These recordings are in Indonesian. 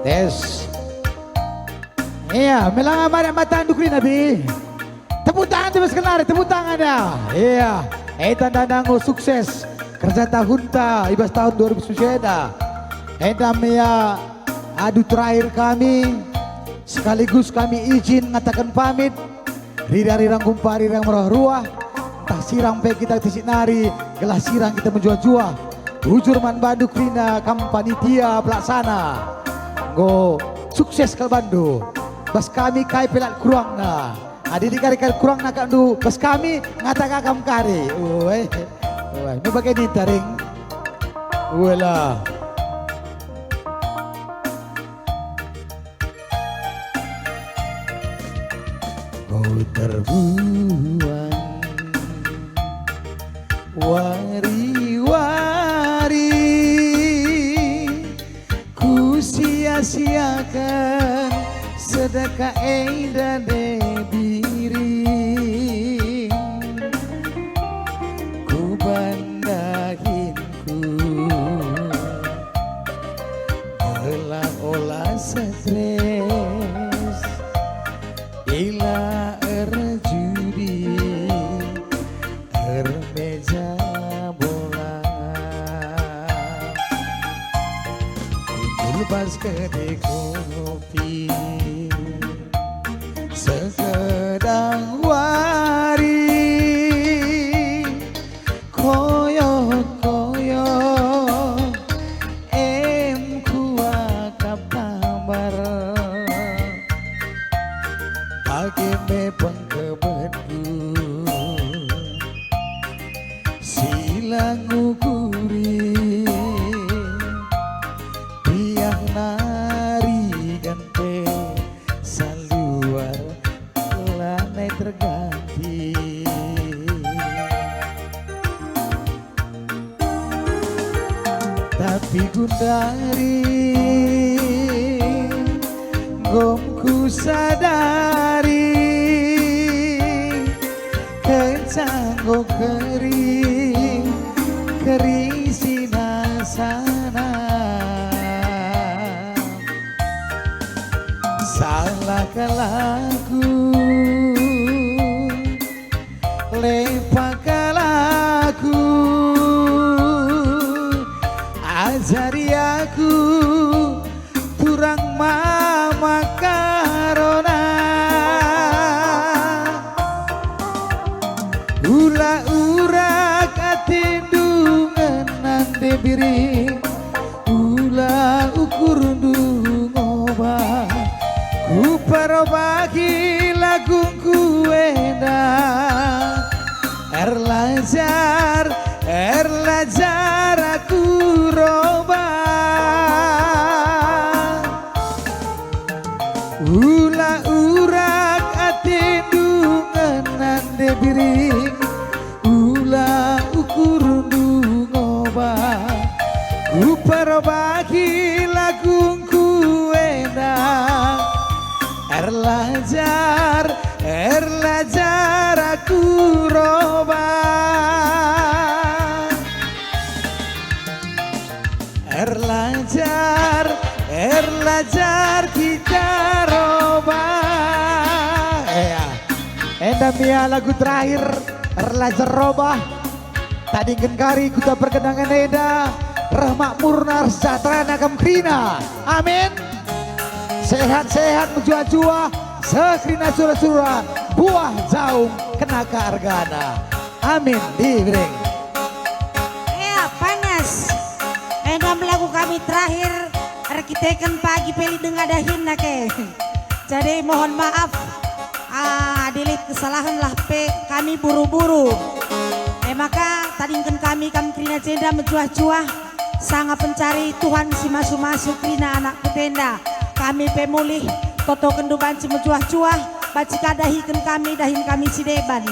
Tes. Iya, melanga mana mata anduk ni Nabi. Tepuk tangan terus kenari, tepuk tangan ya. Iya, tanda nango sukses kerja tahun ibas tahun 2009. Mia adu terakhir kami, sekaligus kami izin mengatakan pamit. Rirang kumpari rirang merah ruah. Tak sirang pe kita tisik nari, gelas sirang kita menjual-jual. Ujur man Bandung Rina kampanitia pelaksana. Go sukses kal Bandu. Bas kami kai pelat kurang na. Adi dikari-kari kurang nak kandu. Bas kami ngata kam kari. Uy, ini bagai ni taring. Wala. Kau terbuang wari-wari, ku sia-siakan sedekah dan diri, ku bandahinku olah stres ila erjudi meja bola, lepas kedai kopi sekedang wari, koyo kuakap tambar bagi mepeng kebedu silang ngukuri biang nari gante saluar lanai terganti, tapi gundari gomku sadari kencanggo kering sinasana salah kalaku lepak kalaku ajari aku turang mama karona ula katindungan nanti biri ula ukur dungoba ku perobaki lagungku enak erlajar aku roba ula urak atindungan nande biring ula ukur dungoba ku perobaki lagungku enak erlajar aku roba erlajar kita roba. Mia lagu terakhir erlajar roba tadi genkari kita perkenangan eda rahmak murna sejahtera nakam krina amin sehat-sehat menjua-jua sekrina surah-surah buah jaung kenaka argana amin dibring panas endam lagu kami terakhir arkiteken pagi peli dengadahin nake jadi mohon maaf dilit kesalahan lah pe kami buru-buru maka tadingkan kami krina cenda mencuah-cuah sangat pencari Tuhan si masuk-masuk krina anak petenda kami pemulih toto kenduban si mencuah-cuah bacika dahikan kami dahin kami si deban.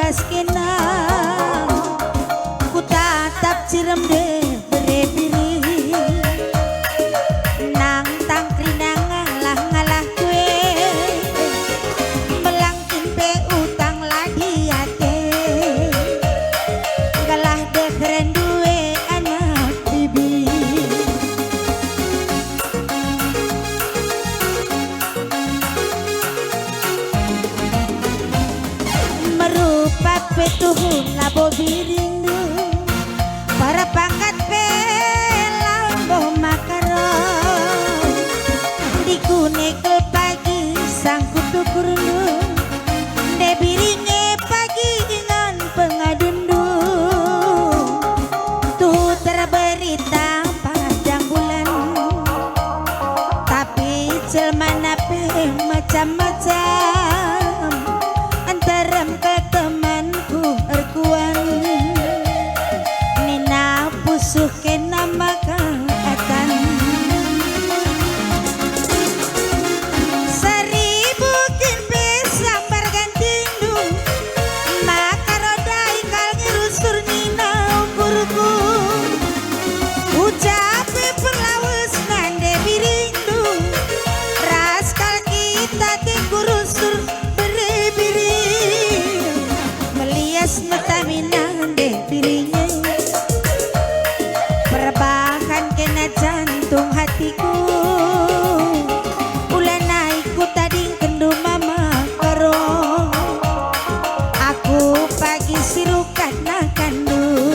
luas kena ku tatap cirem deh berebiri nang tangkri nang ngalah kue melangkin pe utang lagi ate galah deh keren duwe anak bibi merupa petuhun labo birindu para pangkat pelambo makaron dikune ke pagi sang kutu kurundu de biringe pagi dengan pengadundu tuh terberita padang bulan tapi celmana pe macam-macam antaram ke temanku erkuan nina pusuh ke nama kaatan seribu kimpe sambar gantindu maka rodai kal ngirusur nina ukurku ucape perlawes nande birindu raskal kita tikurusur beri-beri melias metaminang deh dirinya perbahan kena jantung hatiku ulah naikku tadi kendu mama karo aku pagi sirukat nakandu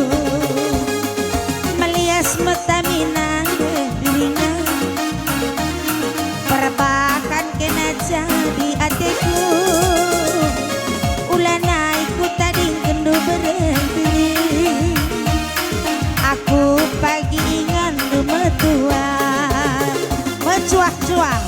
melias metaminang deh dirinya perbahan kena jadi hatiku ulah naikku tadi kendu berhenti aku pagi ingan metua mencuah-cuah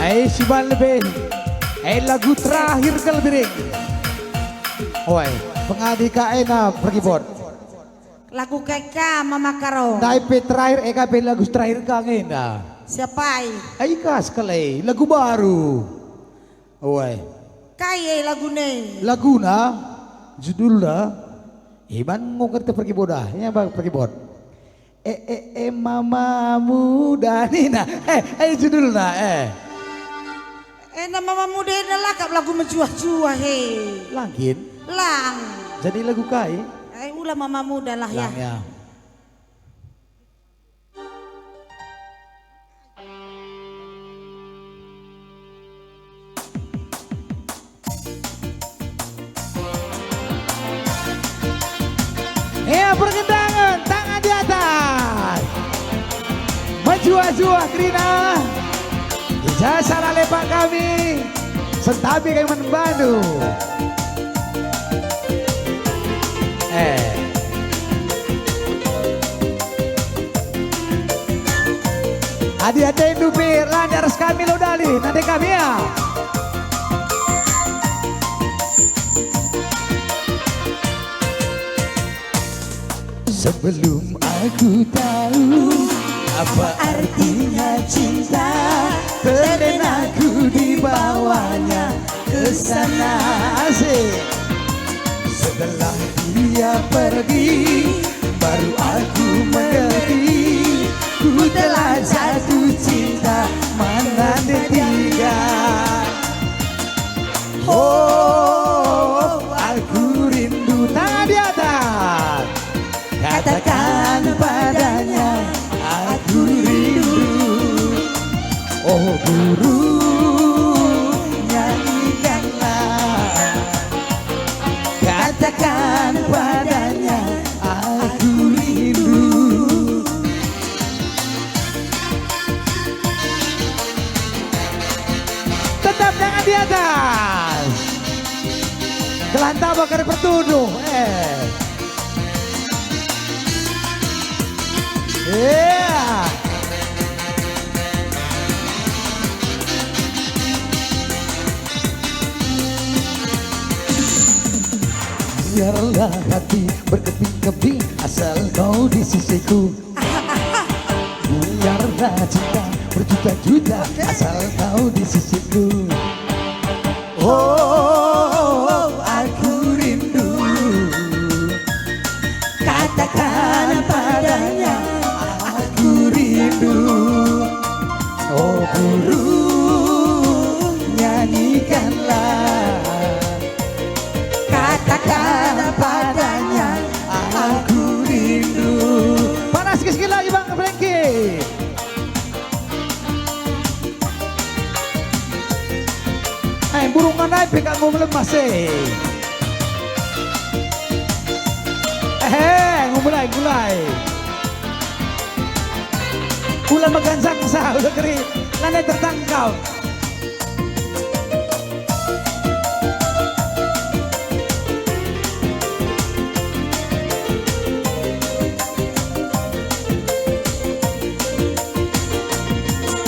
Hai Siban lebih. Lagu terakhir kelbiring. Oi, pengadika ena pergi bot. lagu keka mama karo Daipe terakhir EKP lagu terakhir kangen dah. siapa Aika sekali lagu baru. Oi, kaya lagu ne laguna judulnya Iban ngukar te pergi bodah. Ya bang pergi bot. Mama muda Nina. Judulnya nama muda lakap lagu mencuah-cuah he Langkin. lang Jadi lagu kai. ulah mama muda lah ya Lang ya. Pergendangan tangan di atas. Menjua-jua Krina. Jasa lepak kami. Sentabi kami membantu. Hadi-hadi Indupir, landaras kami lo dali, nanti kami ya. Sebelum aku tahu apa artinya cinta, dan aku dibawanya ke sana. Setelah dia pergi, baru aku mengerti, ku telah jatuh cinta mana ketiga. Oh, aku rindu tangan di atas. Katakan padanya aku rindu. Oh burung nyanyikanlah. Katakan padanya aku rindu. Tetap tangan di atas. Kelantah bakar bertuduh. Yeah. Biarlah hati berkeping-keping asal kau di sisiku. karena cinta berjuta-juta asal kau di sisiku. Oh, aku rindu. Katakan padanya aku rindu. Oh burung, nyanyikanlah. Katakan padanya aku rindu. Panas sekali lagi Bang Franky. Burung mana pegang mau melemas mulai. Ulah magansang sah, udah kering, lanai tertangkap.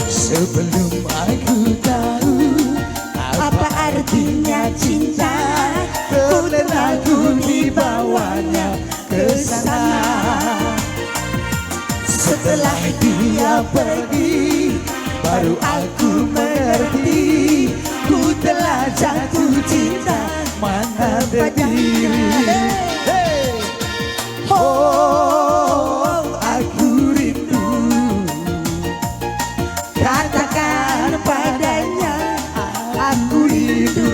Sebelum aku tahu apa artinya cinta, ku telah dibawanya ke sana. Setelah dia pergi, baru aku mengerti, ku telah jatuh cinta mana berdiri. Hey! Oh, aku rindu. Katakan padanya aku rindu.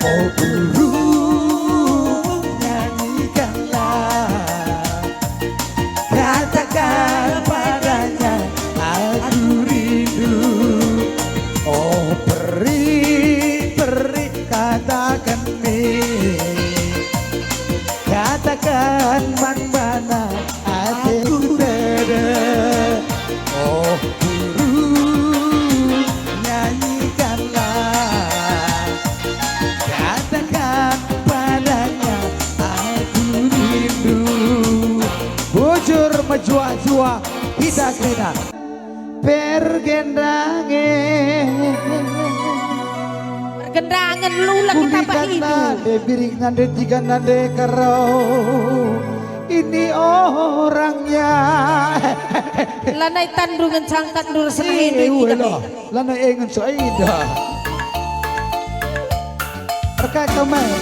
Oh burung, nyanyikanlah. Katakan padanya aku rindu. Oh peri katakan nih. Katakan mana hatiku terde. Oh burung, nyanyikanlah. Katakan padanya aku rindu. Bujur menjua-jua kita kena Pergendangan lula kita begitu. Biring nande tiga nande kerau. Ini orangnya. Lanai tandungan sangkat nur senahin kita. Lanai engen soida. Rekat kemai.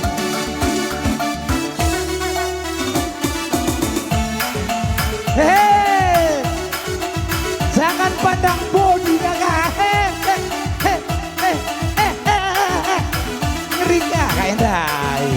Hei, jangan pandang bodi naga. Ngerinya kayak dai.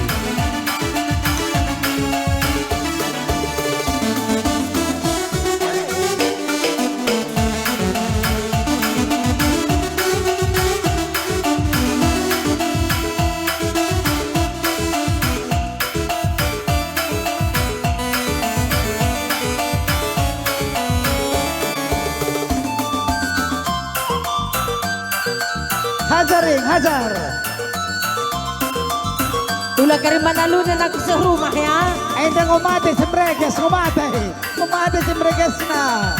Hajar. Tula kari manalunan aku sa rumah ya. Ay, hindi ngumate si Breges, ngumate si Breges na.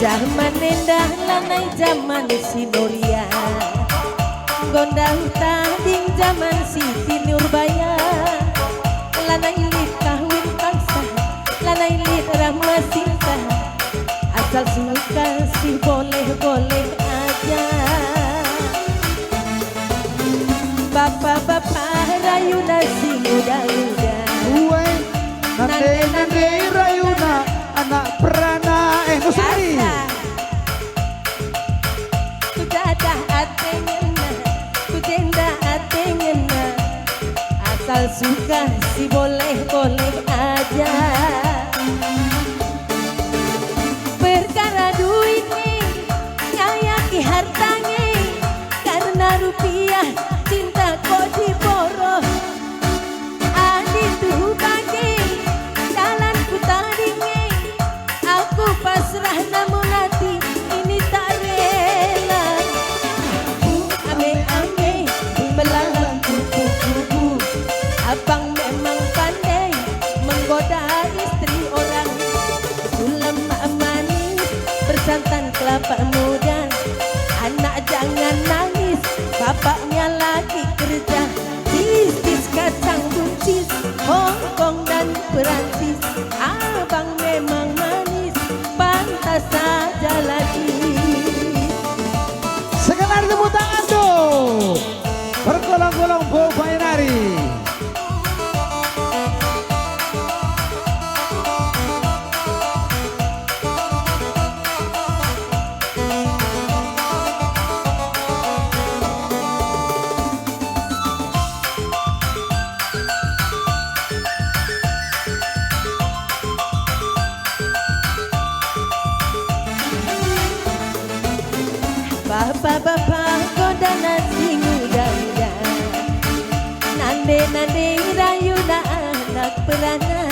Zaman endah lanai zaman Sinoria, gondang tanding zaman Siti Nurbaya. Lanai lit kahwin paksa, lanai lit ramah cinta. Asal suka sih boleh-boleh aja. Bapak-bapak rayuna si muda-muda. Uwe, nande rayuna, anak perana, nusri. Kudadah atengena, kudenda atengena. Asal suka si boleh-boleh aja. Perkara duit nih, nyayaki hartanya. Karena rupiah cinta kok diboro. Adi tuh bagi jalanku tadinya. Aku pasrah namun hati ini tak rela. Ame-ame melawan kupu-kupu. Abang memang pandai menggoda istri. Golombo Bayanari. Bapak-bapak koda nasi muda-muda, nande-nande rayuna anak perana.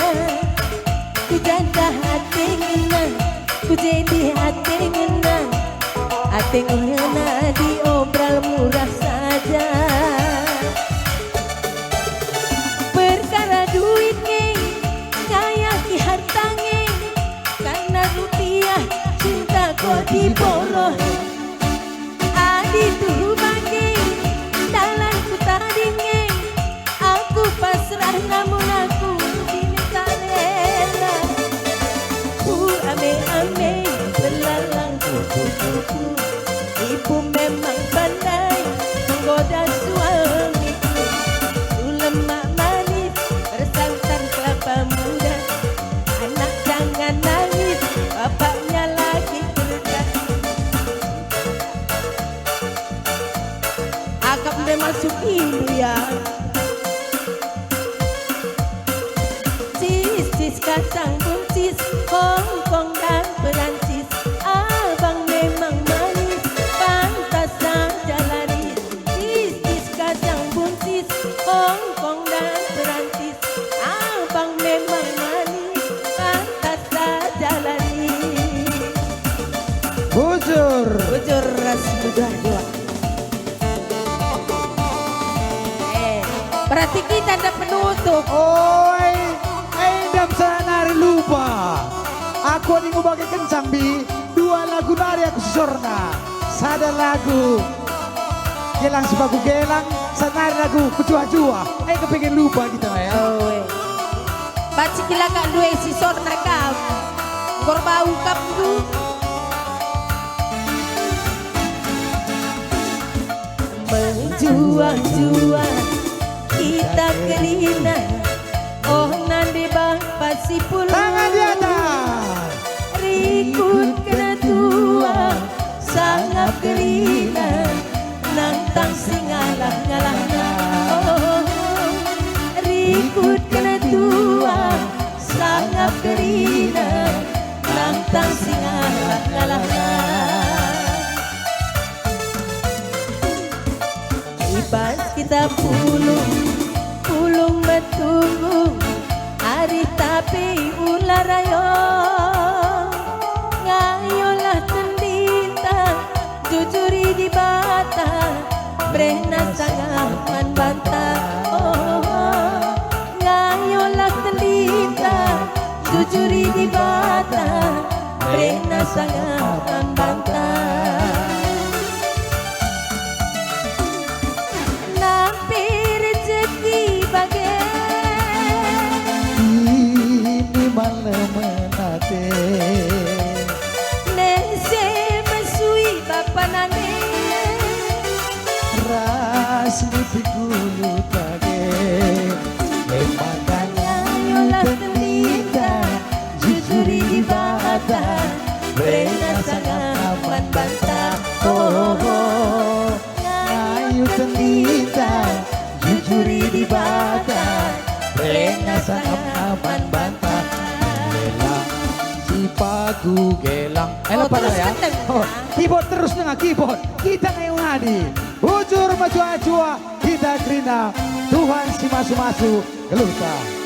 Ku janda hati ngena, ku jadi hati ngena, hati ngena diobral murah saja. Perkara duit ngayaki hartange, karena rupiah cinta kau diboroh. Itu bagi dalam ku tadinya, aku pasrah namun aku diminta rela. Ku ame-ame belalang kupu-kupu, ibu memang pandai menggoda suamiku. Ku lemak manis bersantan kelapa muda, anak jangan nangis, bapaknya lagi kerja. Akap udah masuk Indo ya. Cis kacang buncis, Hongkong dan Perancis. Abang memang manis, pantas saja laris. Cis kacang buncis, Hongkong dan Perancis. Abang memang manis, pantas saja laris. Bujur. Bujur ras mudah dua. Berarti kita ada penutup. Oi, endam sanari lupa. Aku nih ngubah kencang bi. Dua lagu nari aku susorna. Sada lagu gelang sebagu gelang, sanari lagu kecua-cua. Kepingin lupa kita ya. Oh, baca kila kak dua si sorna kau. Korba ungkap du. Menjuang-juang kita kelina, oh nandi bang pasti pulang. Tangan di atas. Rikut kena tua, sangat kelina, nantang singalah-ngalahna. Oh, rikut kena tua, sangat kelina, nantang singalah-ngalahna. Ibas kita pulung bertunggu, hari tapi ular ayo. Ngayolah tendita, jujuri di bata, brena sangaman bantah. Oh, ngayolah tendita, jujuri di bata, brena sangaman bantah. Malam menate Nese mesui bapa nane ras nipikulu tage lepakanya yolah tendita jujuri di bata brena sangaman bantah. Oh, ngayu tendita jujuri di bata brena sangaman bantah. Pagu gelang. Terus ya. Keyboard terus dengan keyboard. Kita ngayong ngadi. Bujur maju ajua. Kita gerina. Tuhan si masu-masu. Geluta.